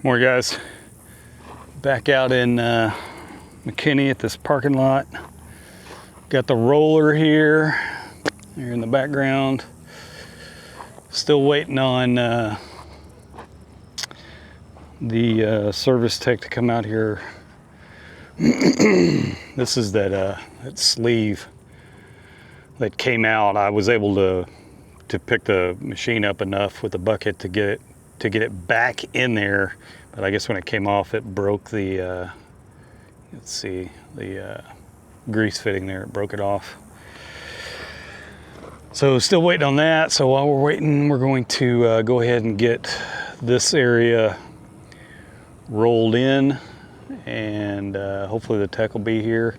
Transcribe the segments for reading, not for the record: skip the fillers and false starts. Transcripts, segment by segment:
Morning guys, back out in McKinney at this parking lot. Got the roller here in the background. Still waiting on the service tech to come out here. This is that sleeve that came out. I was able to pick the machine up enough with the bucket to get it back in there, but I guess when it came off it broke the let's see, the grease fitting there. It broke it off, so still waiting on that. So while we're waiting, we're going to go ahead and get this area rolled in, and hopefully the tech will be here.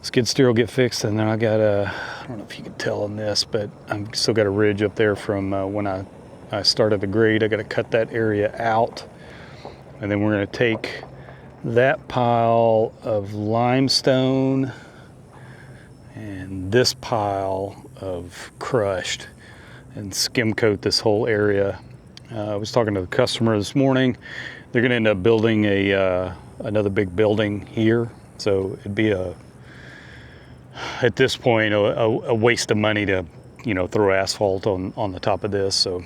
Skid steer will get fixed, and then I got I don't know if you can tell on this, but I've still got a ridge up there from when I started the grade. I got to cut that area out, and then we're going to take that pile of limestone and this pile of crushed and skim coat this whole area. I was talking to the customer this morning. They're going to end up building another big building here, so it'd be at this point a waste of money to throw asphalt on the top of this. So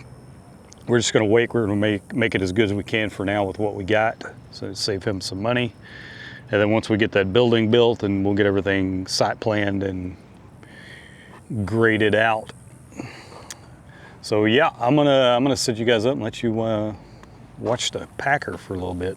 we're just going to wait. We're going to make it as good as we can for now with what we got, so to save him some money. And then once we get that building built, and we'll get everything site planned and graded out. So yeah, I'm gonna set you guys up and let you watch the packer for a little bit.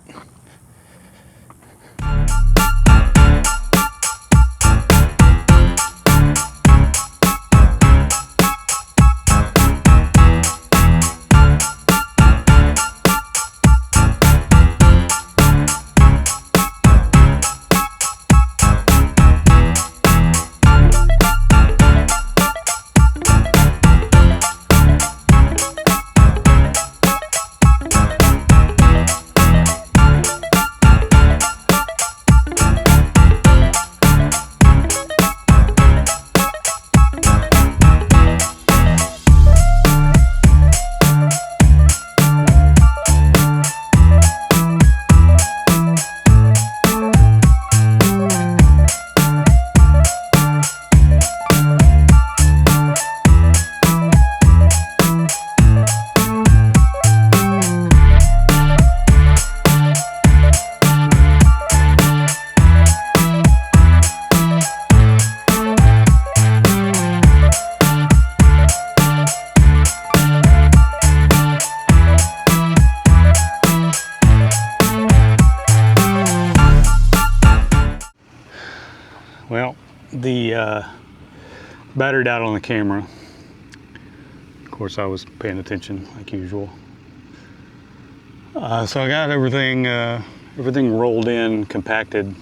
Well, the battery died on the camera. Of course, I was paying attention like usual. So I got everything rolled in, compacted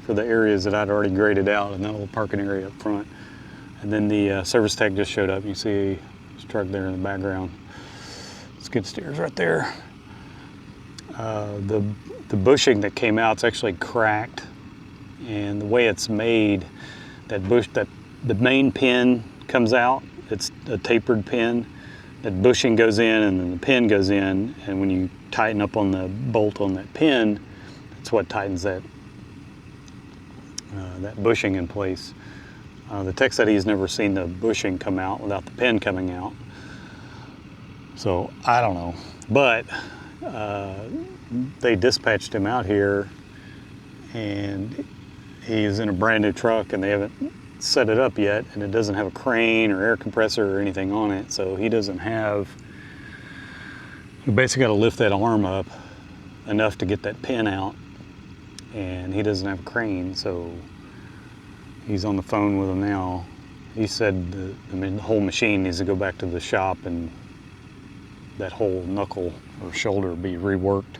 for the areas that I'd already graded out, and that little parking area up front. And then the service tech just showed up. You see his truck there in the background. Skid steer's right there. The bushing that came out, it's actually cracked. And the way it's made, the main pin comes out. It's a tapered pin. That bushing goes in, and then the pin goes in. And when you tighten up on the bolt on that pin, that's what tightens that bushing in place. The tech said he's never seen the bushing come out without the pin coming out. So I don't know, but they dispatched him out here, and he's in a brand new truck, and they haven't set it up yet, and it doesn't have a crane or air compressor or anything on it, so he doesn't have, we basically got to lift that arm up enough to get that pin out, and he doesn't have a crane, so he's on the phone with him now. He said the whole machine needs to go back to the shop, and that whole knuckle or shoulder be reworked.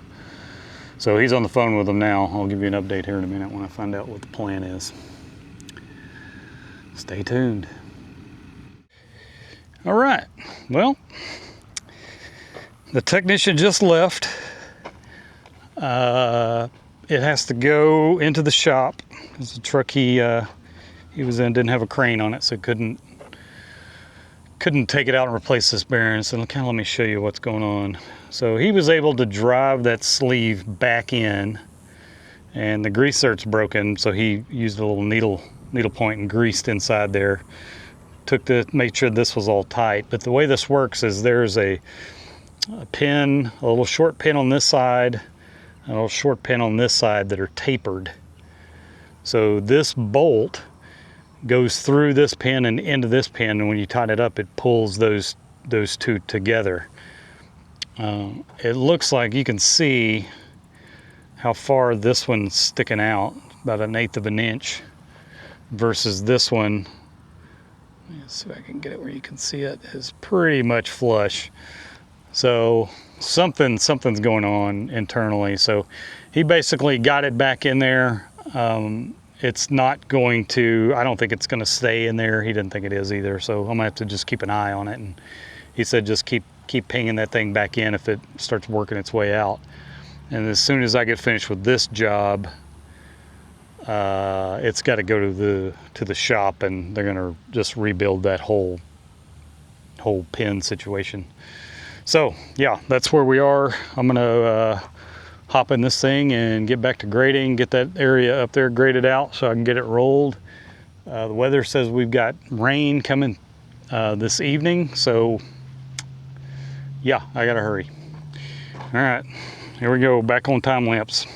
So he's on the phone with them now. I'll give you an update here in a minute when I find out what the plan is. Stay tuned. All right, well, the technician just left. It has to go into the shop. It's a truck he was in, didn't have a crane on it, so couldn't take it out and replace this bearing. So kind of let me show you what's going on. So he was able to drive that sleeve back in, and the grease zerk's broken, so he used a little needle point and greased inside there. Made sure this was all tight. But the way this works is there's a pin, a little short pin on this side, and a little short pin on this side that are tapered. So this bolt goes through this pin and into this pin, and when you tighten it up, it pulls those two together. It looks like you can see how far this one's sticking out, about 1/8 of an inch, versus this one. Let's see if I can get it where you can see it. Is pretty much flush. So something's going on internally. So he basically got it back in there. It's not going to, I don't think it's going to stay in there. He didn't think it is either. So I'm gonna have to just keep an eye on it. And he said just keep pinging that thing back in if it starts working its way out. And as soon as I get finished with this job, it's got to go to the shop, and they're gonna just rebuild that whole pin situation. So yeah, that's where we are. I'm gonna hop in this thing and get back to grading, get that area up there graded out so I can get it rolled. The weather says we've got rain coming this evening, so yeah, I gotta hurry. All right, here we go, back on time lapse.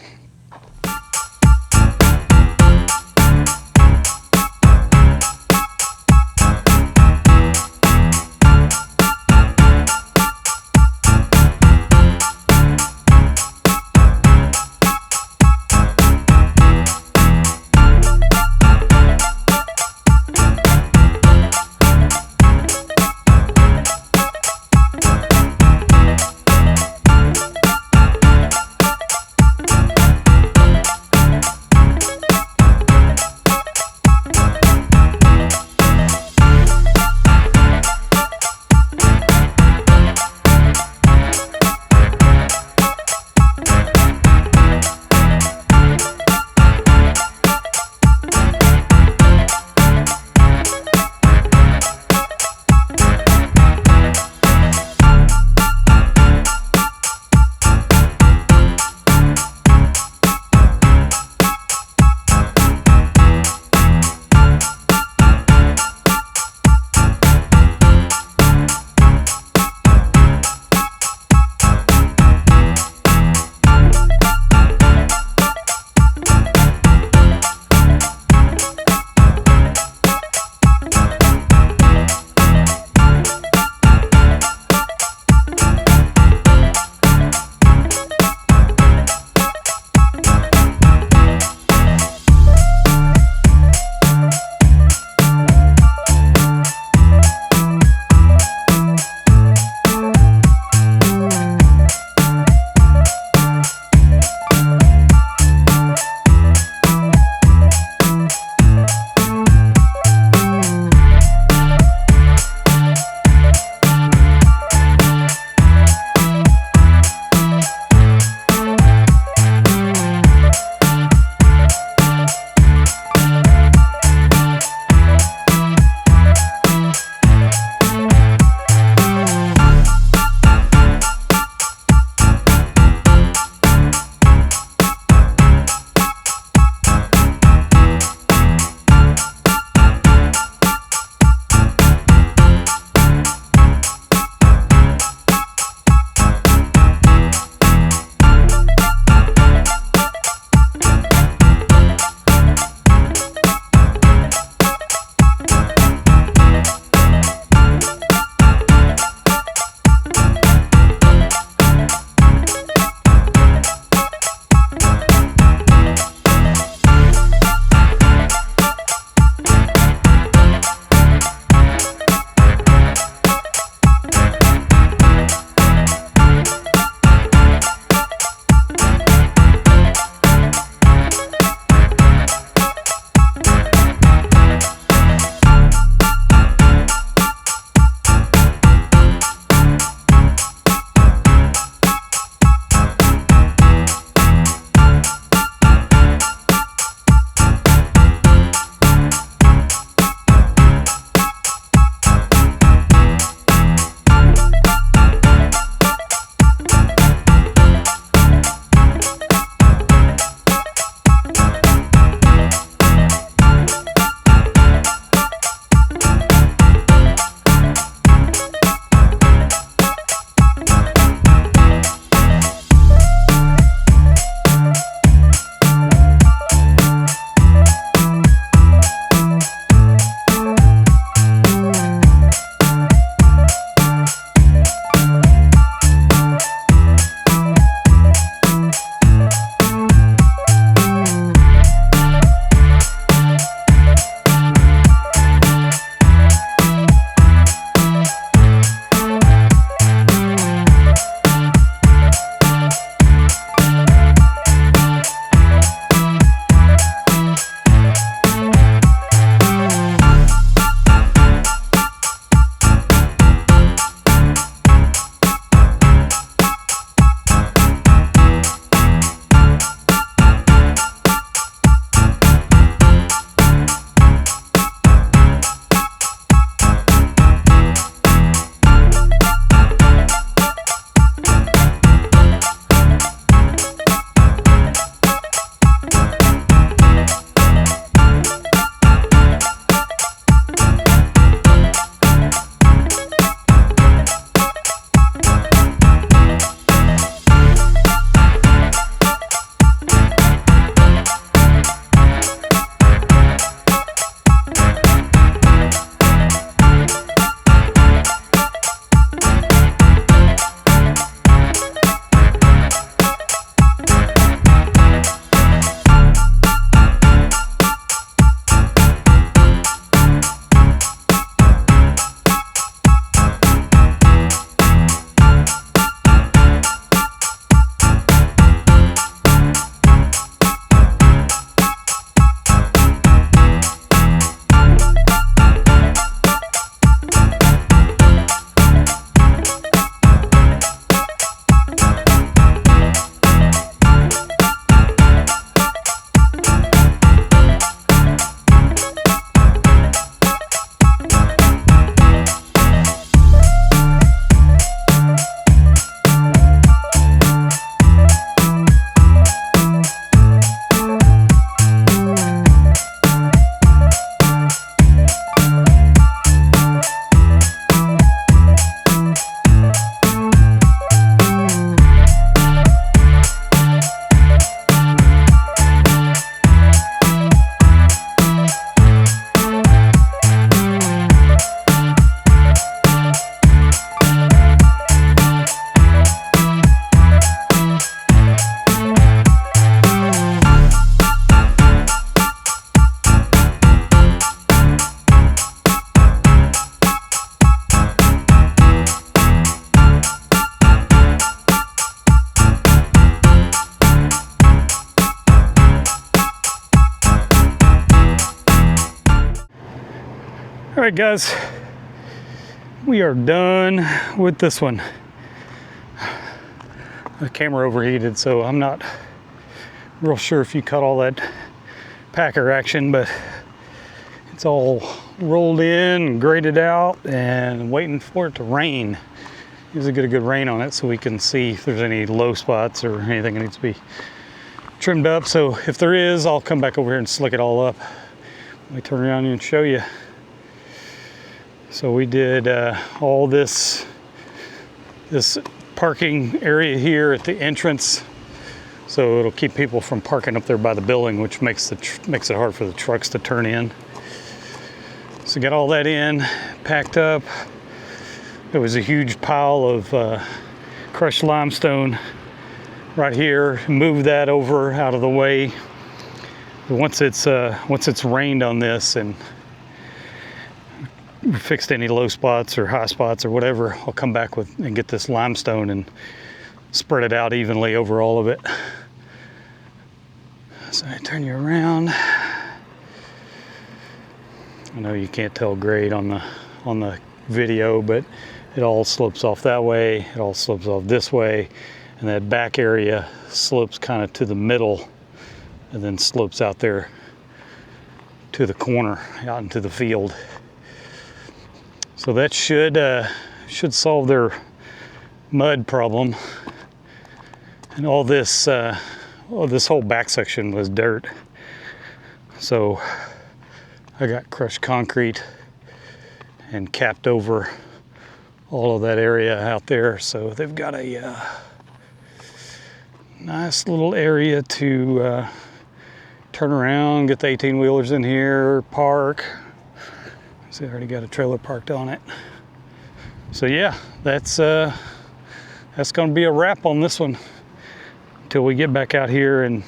right, guys, we are done with this one. The camera overheated, so I'm not real sure if you caught all that packer action, but it's all rolled in, graded out, and waiting for it to rain. Usually get a good rain on it so we can see if there's any low spots or anything that needs to be trimmed up. So if there is, I'll come back over here and slick it all up. Let me turn around and show you. So we did all this parking area here at the entrance. So it'll keep people from parking up there by the building, which makes it hard for the trucks to turn in. So got all that in, packed up. There was a huge pile of crushed limestone right here. Moved that over out of the way. But once it's rained on this and fixed any low spots or high spots or whatever, I'll come back and get this limestone and spread it out evenly over all of it. So I turn you around. I know you can't tell grade on the video, but it all slopes off that way, it all slopes off this way, and that back area slopes kind of to the middle and then slopes out there to the corner, out into the field. So that should solve their mud problem. And all this whole back section was dirt. So I got crushed concrete and capped over all of that area out there. So they've got a nice little area to turn around, get the 18-wheelers in here, park. See, I already got a trailer parked on it. So yeah, that's gonna be a wrap on this one until we get back out here and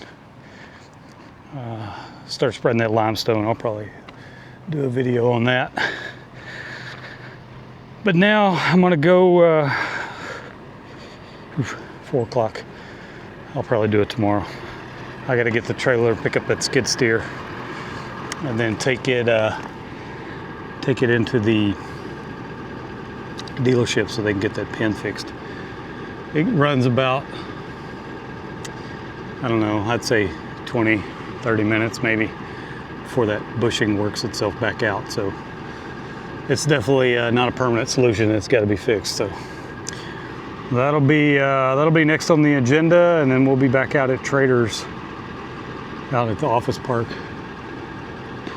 start spreading that limestone. I'll probably do a video on that. But now I'm gonna go 4 o'clock. I'll probably do it tomorrow. I gotta get the trailer, pick up that skid steer, and then take it into the dealership so they can get that pin fixed. It runs about, I don't know, I'd say 20, 30 minutes maybe before that bushing works itself back out. So it's definitely not a permanent solution. It's got to be fixed. So that'll be next on the agenda, and then we'll be back out at Trader's, out at the office park.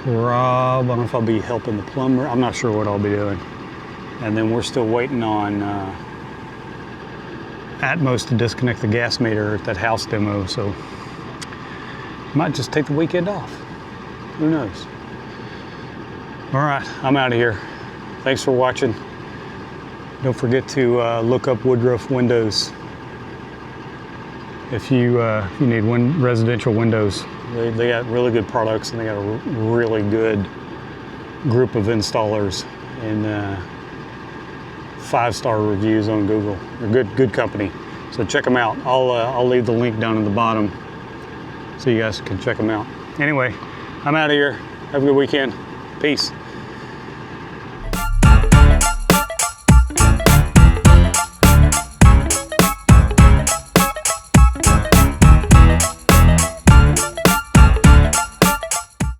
I don't know if I'll be helping the plumber. I'm not sure what I'll be doing. And then we're still waiting on Atmos to disconnect the gas meter at that house demo. So might just take the weekend off. Who knows? All right, I'm out of here. Thanks for watching. Don't forget to look up Woodruff Windows if you need residential windows. They got really good products, and they got a really good group of installers and 5-star reviews on Google. They're good company. So check them out. I'll leave the link down in the bottom so you guys can check them out. Anyway, I'm out of here. Have a good weekend. Peace.